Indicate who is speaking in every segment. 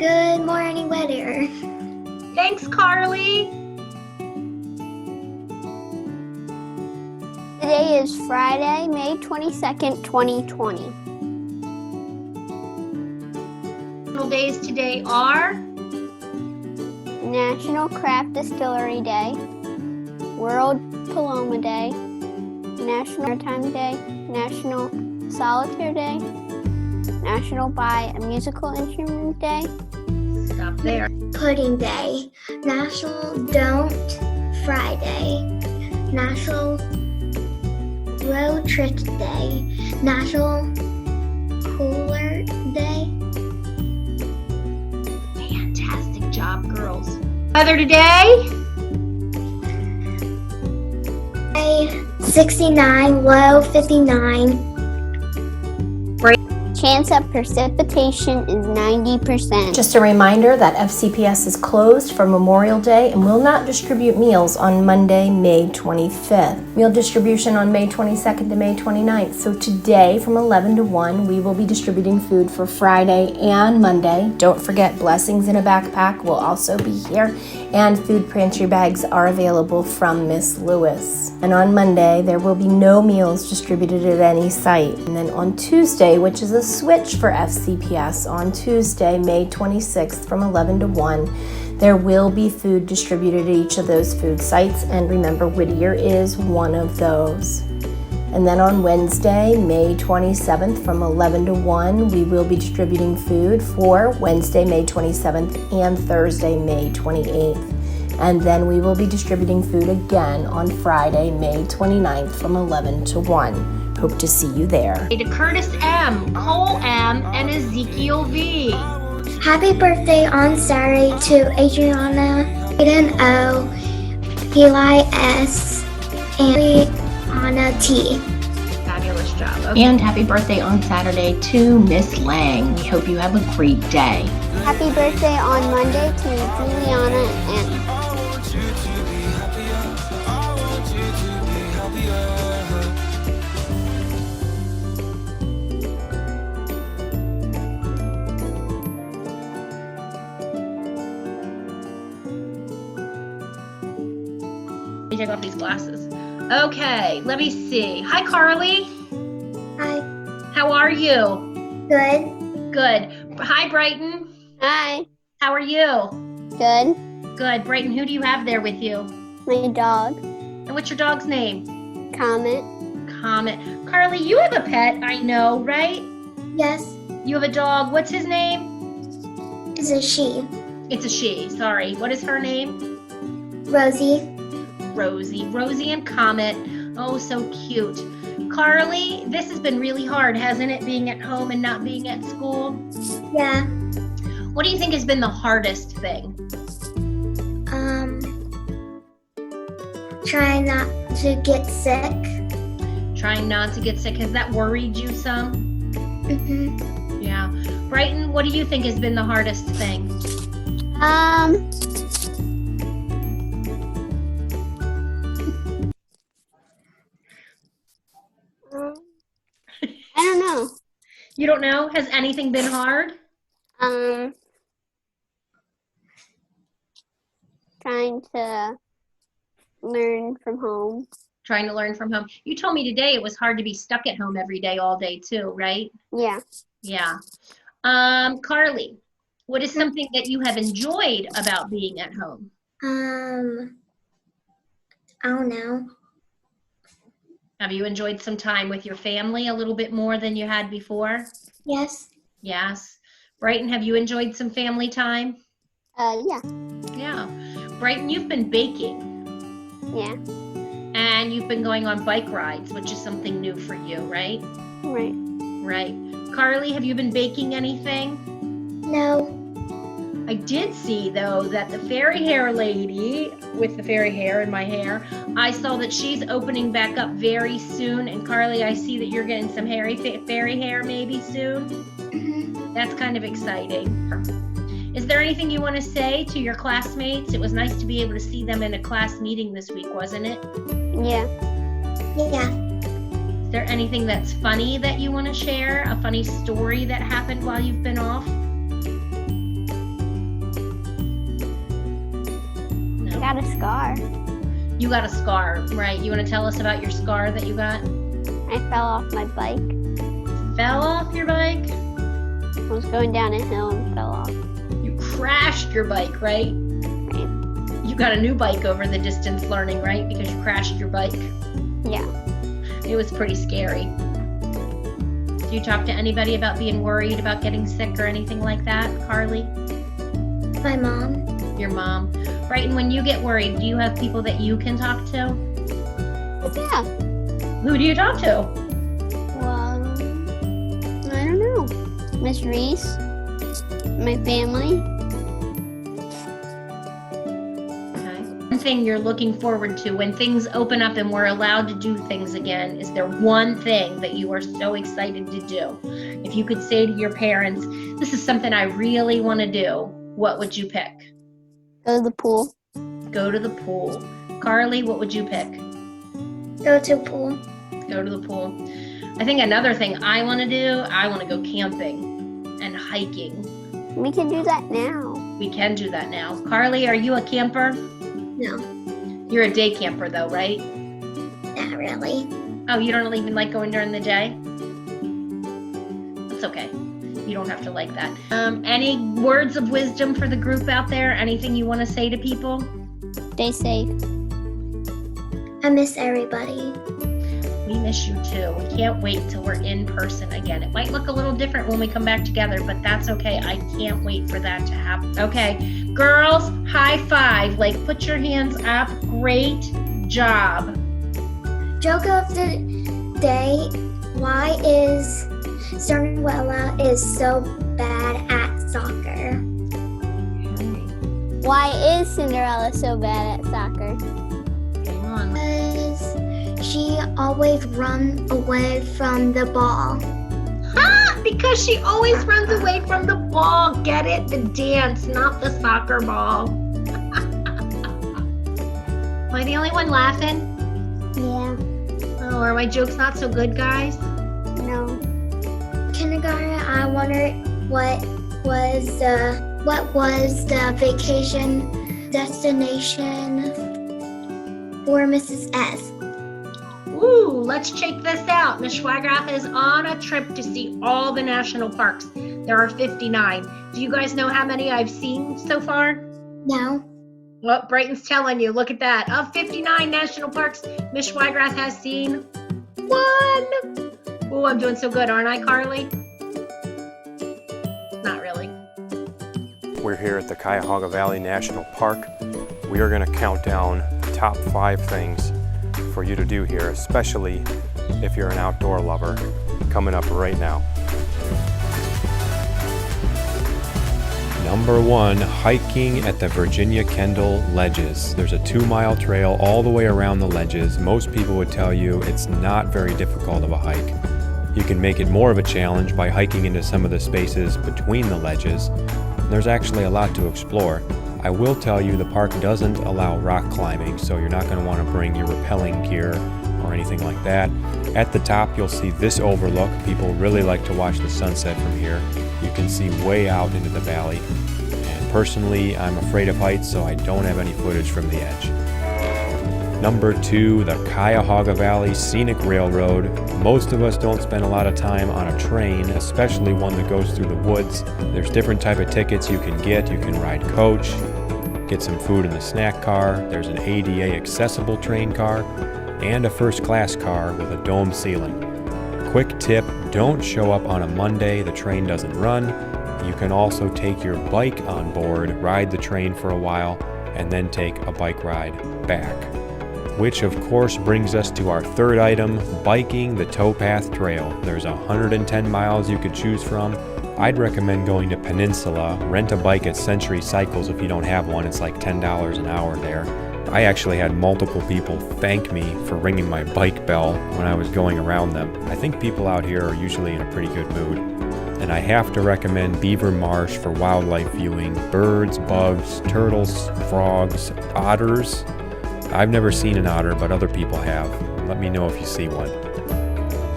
Speaker 1: Good morning, weather.
Speaker 2: Thanks, Carly.
Speaker 3: Today is Friday, May 22nd, 2020.
Speaker 2: Days today are
Speaker 3: National Craft Distillery Day, World Paloma Day, National Maritime Day, National Solitaire Day, National Buy a Musical Instrument Day.
Speaker 2: Stop there.
Speaker 1: Pudding Day, National Don't Fry Day, National Road Trip Day, National Cooler Day.
Speaker 2: Fantastic job, girls. Weather today?
Speaker 1: 69, low 59.
Speaker 3: Chance of precipitation is 90%.
Speaker 4: Just a reminder that FCPS is closed for Memorial Day and will not distribute meals on Monday, May 25th. Meal distribution on May 22nd to May 29th. So today from 11 to 1, we will be distributing food for Friday and Monday. Don't forget, Blessings in a Backpack will also be here, and food pantry bags are available from Miss Lewis. And on Monday, there will be no meals distributed at any site. And then on Tuesday, which is a switch for FCPS, on Tuesday, May 26th from 11 to 1, there will be food distributed at each of those food sites. And remember, Whittier is one of those. And then on Wednesday, May 27th from 11 to 1, we will be distributing food for Wednesday, May 27th and Thursday, May 28th. And then we will be distributing food again on Friday, May 29th from 11 to 1. Hope to see you there.
Speaker 2: To Curtis M, Cole M, and Ezekiel V.
Speaker 1: Happy birthday on Saturday to Adriana, Aiden O, Eli S, and Anna T.
Speaker 2: Fabulous job. Okay. And happy birthday on Saturday to Miss Lang. We hope you have a great day.
Speaker 3: Happy birthday on Monday to Juliana and
Speaker 2: Let me take off these glasses. Okay, let me see. Hi, Carly.
Speaker 1: Hi.
Speaker 2: How are you?
Speaker 1: Good.
Speaker 2: Good. Hi, Brighton.
Speaker 3: Hi.
Speaker 2: How are you?
Speaker 3: Good.
Speaker 2: Good. Brighton, who do you have there with you?
Speaker 3: My dog.
Speaker 2: And what's your dog's name?
Speaker 3: Comet.
Speaker 2: Comet. Carly, you have a pet, I know, right?
Speaker 1: Yes.
Speaker 2: You have a dog. What's his name?
Speaker 1: It's a she.
Speaker 2: It's a she. Sorry. What is her name?
Speaker 1: Rosie.
Speaker 2: Rosie and Comet. Oh, so cute. Carly, this has been really hard, hasn't it, being at home and not being at school?
Speaker 1: Yeah.
Speaker 2: What do you think has been the hardest thing?
Speaker 1: Trying not to get sick.
Speaker 2: Trying not to get sick. Has that worried you some?
Speaker 1: Mm-hmm.
Speaker 2: Yeah. Brighton, what do you think has been the hardest thing?
Speaker 3: I don't know.
Speaker 2: You don't know? Has anything been hard?
Speaker 3: Trying to learn from home.
Speaker 2: Trying to learn from home. You told me today it was hard to be stuck at home every day, all day too, right?
Speaker 3: Yeah.
Speaker 2: Yeah. Carly, what is something that you have enjoyed about being at home?
Speaker 1: I don't know.
Speaker 2: Have you enjoyed some time with your family a little bit more than you had before?
Speaker 1: Yes.
Speaker 2: Yes. Brighton, have you enjoyed some family time?
Speaker 3: Yeah.
Speaker 2: Yeah. Brighton, you've been baking.
Speaker 3: Yeah.
Speaker 2: And you've been going on bike rides, which is something new for you, right?
Speaker 3: Right.
Speaker 2: Right. Carly, have you been baking anything?
Speaker 1: No.
Speaker 2: I did see, though, that the fairy hair lady with the fairy hair in my hair, I saw that she's opening back up very soon. And Carly, I see that you're getting some fairy hair maybe soon.
Speaker 1: Mm-hmm.
Speaker 2: That's kind of exciting. Is there anything you want to say to your classmates? It was nice to be able to see them in a class meeting this week, wasn't it?
Speaker 3: Yeah.
Speaker 1: Yeah.
Speaker 2: Is there anything that's funny that you want to share? A funny story that happened while you've been off?
Speaker 3: got a scar.
Speaker 2: You got a scar, right? You want to tell us about your scar that you got?
Speaker 3: I fell off my bike.
Speaker 2: Fell off your bike?
Speaker 3: I was going down a hill and fell off.
Speaker 2: You crashed your bike, right?
Speaker 3: Right.
Speaker 2: You got a new bike over the distance learning, right? Because you crashed your bike.
Speaker 3: Yeah.
Speaker 2: It was pretty scary. Do you talk to anybody about being worried about getting sick or anything like that, Carly?
Speaker 1: My mom.
Speaker 2: Your mom. Right, and when you get worried, do you have people that you can talk to?
Speaker 3: Yeah.
Speaker 2: Who do you talk to?
Speaker 3: Well, I don't know. Miss Reese, my family.
Speaker 2: Okay. One thing you're looking forward to when things open up and we're allowed to do things again, is there one thing that you are so excited to do? If you could say to your parents, this is something I really want to do, what would you pick?
Speaker 3: Go to the pool.
Speaker 2: Go to the pool. Carly, what would you pick?
Speaker 1: Go to pool.
Speaker 2: Go to the pool. I think another thing I want to do, I want to go camping and hiking.
Speaker 3: We can do that now.
Speaker 2: We can do that now. Carly, are you a camper?
Speaker 1: No,
Speaker 2: You're a day camper though, right?
Speaker 1: not really.
Speaker 2: Oh, you don't even like going during the day? That's okay. You don't have to like that. Any words of wisdom for the group out there? Anything you want to say to people?
Speaker 3: Stay safe.
Speaker 1: I miss everybody.
Speaker 2: We miss you too. We can't wait till we're in person again. It might look a little different when we come back together, but that's okay. I can't wait for that to happen. Okay, girls, high five. Like, put your hands up. Great job.
Speaker 1: Joke of the day: why is Cinderella is so bad at soccer?
Speaker 3: Why is Cinderella so bad at soccer?
Speaker 2: Come on.
Speaker 1: Because she always runs away from the ball.
Speaker 2: Because she always runs away from the ball. Get it? The dance, not the soccer ball. Am I the only one laughing?
Speaker 3: Yeah.
Speaker 2: Oh, are my jokes not so good, guys?
Speaker 3: No.
Speaker 1: Kindergarten, I wondered what was the vacation destination for Mrs. S.
Speaker 2: Ooh, let's check this out. Miss Schwagrath is on a trip to see all the national parks. There are 59. Do you guys know how many I've seen so far?
Speaker 1: No.
Speaker 2: Well, Brighton's telling you. Look at that. Of 59 national parks, Miss Schwagrath has seen 1. Ooh, I'm doing so good, aren't I, Carly? Not really.
Speaker 5: We're here at the Cuyahoga Valley National Park. We are going to count down the top 5 things for you to do here, especially if you're an outdoor lover, coming up right now. Number 1, hiking at the Virginia Kendall Ledges. There's a 2-mile trail all the way around the ledges. Most people would tell you it's not very difficult of a hike. You can make it more of a challenge by hiking into some of the spaces between the ledges. There's actually a lot to explore. I will tell you the park doesn't allow rock climbing, so you're not going to want to bring your rappelling gear or anything like that. At the top you'll see this overlook. People really like to watch the sunset from here. You can see way out into the valley. And personally, I'm afraid of heights, so I don't have any footage from the edge. Number 2, the Cuyahoga Valley Scenic Railroad. Most of us don't spend a lot of time on a train, especially one that goes through the woods. There's different type of tickets you can get. You can ride coach, get some food in the snack car. There's an ADA accessible train car, and a first class car with a dome ceiling. Quick tip, don't show up on a Monday, the train doesn't run. You can also take your bike on board, ride the train for a while, and then take a bike ride back. Which of course brings us to our 3rd item, biking the TOWPATH Trail. There's 110 miles you could choose from. I'd recommend going to Peninsula, rent a bike at Century Cycles if you don't have one, it's like $10 an hour there. I actually had multiple people thank me for ringing my bike bell when I was going around them. I think people out here are usually in a pretty good mood. And I have to recommend Beaver Marsh for wildlife viewing. Birds, bugs, turtles, frogs, otters. I've never seen an otter, but other people have. Let me know if you see one.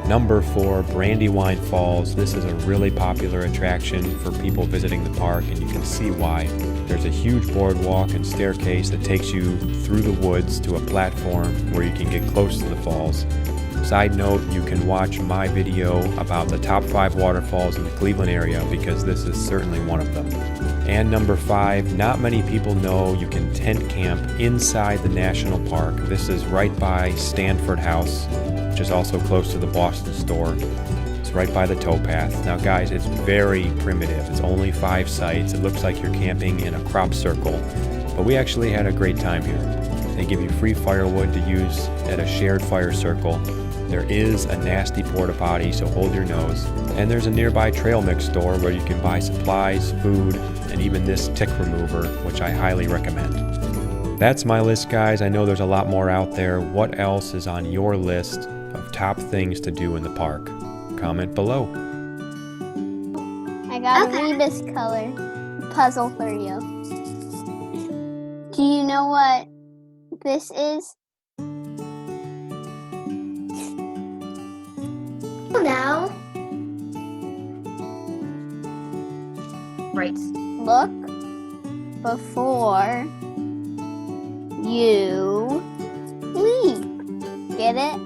Speaker 5: Number 4, Brandywine Falls. This is a really popular attraction for people visiting the park, and you can see why. There's a huge boardwalk and staircase that takes you through the woods to a platform where you can get close to the falls. Side note, you can watch my video about the top 5 waterfalls in the Cleveland area because this is certainly one of them. And number 5, not many people know you can tent camp inside the national park. This is right by Stanford House, which is also close to the Boston store. It's right by the towpath. Now guys, it's very primitive. It's only 5 sites. It looks like you're camping in a crop circle, but we actually had a great time here. They give you free firewood to use at a shared fire circle. There is a nasty porta potty, so hold your nose. And there's a nearby trail mix store where you can buy supplies, food, and even this tick remover, which I highly recommend. That's my list, guys. I know there's a lot more out there. What else is on your list of top things to do in the park? Comment below.
Speaker 3: I got
Speaker 1: Okay.
Speaker 3: a Rebus color puzzle for you. Do you know what this is?
Speaker 1: Now,
Speaker 2: Right.
Speaker 3: Look before you leap. Get it?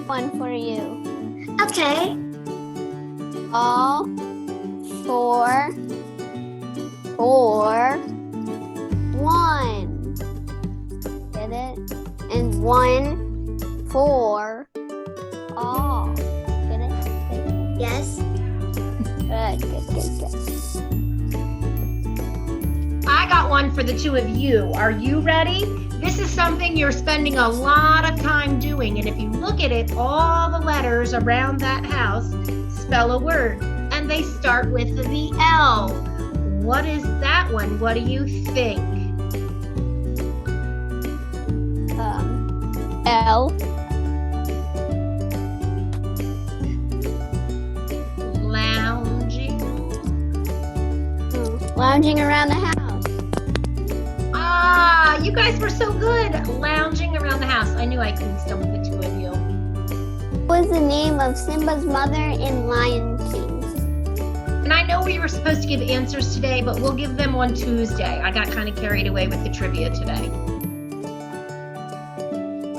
Speaker 3: One for you.
Speaker 1: okay.
Speaker 3: All four, one. Get it? And 1, 4, all. Get it?
Speaker 1: Yes.
Speaker 3: Good.
Speaker 2: I got one for the two of you. Are you ready? This is something you're spending a lot of time doing, and if you look at it, all the letters around that house spell a word, and they start with the L. What is that one? What do you think?
Speaker 3: L.
Speaker 2: Lounging.
Speaker 3: Lounging around the house.
Speaker 2: Ah, you guys were so good. Lounging around the house. I knew I couldn't stump the two of you.
Speaker 3: What was the name of Simba's mother in Lion King?
Speaker 2: And I know we were supposed to give answers today, but we'll give them on Tuesday. I got kind of carried away with the trivia today.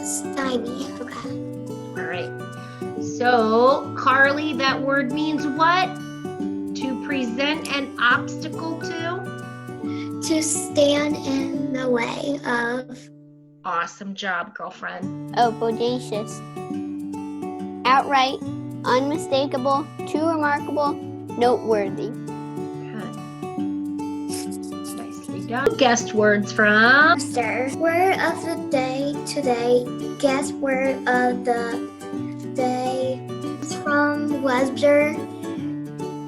Speaker 1: Stymie. Okay.
Speaker 2: All right. So, Carly, that word means what? To present an obstacle to?
Speaker 1: To stand in the way of.
Speaker 2: Awesome job, girlfriend.
Speaker 3: Oh, bodacious. Outright, unmistakable, too remarkable, noteworthy.
Speaker 2: Good. Nicely done. Guest words from
Speaker 1: Sir. Word of the day today. Guess word of the day. It's from Webster.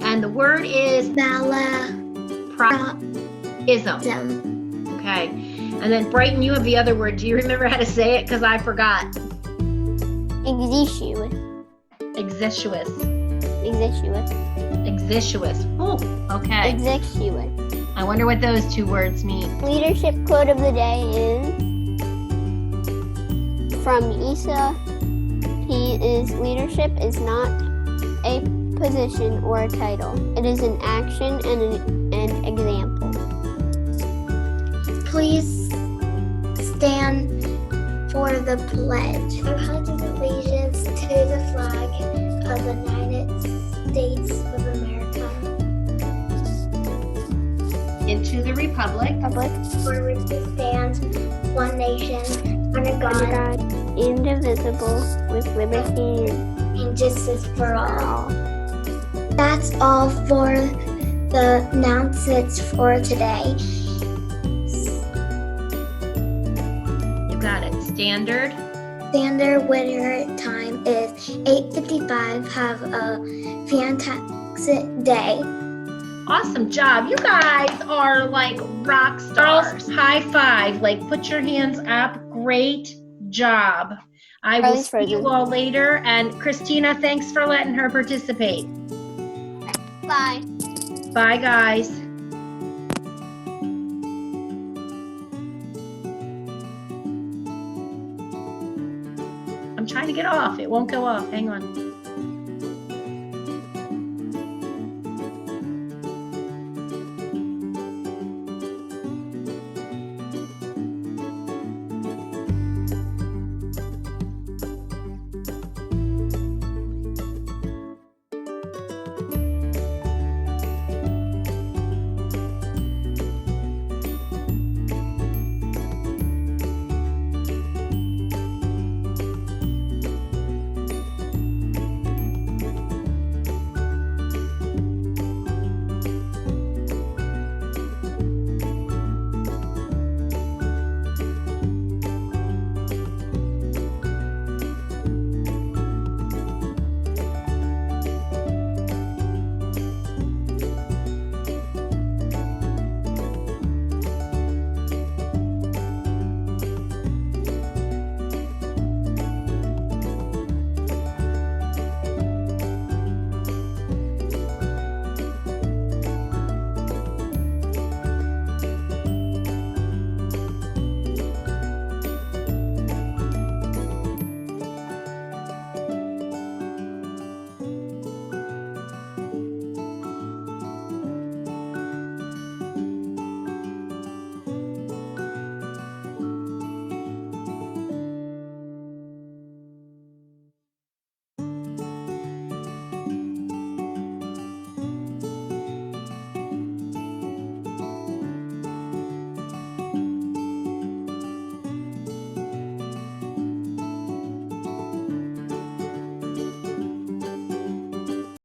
Speaker 2: and the word is
Speaker 1: Malapropism.
Speaker 2: Okay. And then Brighton, you have the other word. Do you remember how to say it? Because I forgot.
Speaker 3: Exiguous.
Speaker 2: Exiguous.
Speaker 3: Exiguous.
Speaker 2: Exiguous. Oh, okay.
Speaker 3: Exiguous.
Speaker 2: I wonder what those two words mean.
Speaker 3: Leadership quote of the day is from Isa. He is leadership is not a position or a title. It is an action and an example.
Speaker 1: Please stand for the pledge. I pledge allegiance to the flag of the United States of America,
Speaker 2: Into the republic.
Speaker 3: Public,
Speaker 1: for which it stands, one nation, under
Speaker 3: under
Speaker 1: God,
Speaker 3: God, indivisible, with liberty
Speaker 1: and justice for
Speaker 3: and
Speaker 1: all.
Speaker 3: all.
Speaker 1: That's all for the announcements for today.
Speaker 2: You got it. Standard.
Speaker 1: Standard winter time is 8:55. Have a fantastic day.
Speaker 2: Awesome job. You guys are like rock stars. High five. Like put your hands up. Great job. I will
Speaker 3: Always
Speaker 2: see you
Speaker 3: frozen.
Speaker 2: all later. And Christina, thanks for letting her participate.
Speaker 3: Bye.
Speaker 2: Bye, guys. I'm trying trying to get off. It won't go off. Hang on.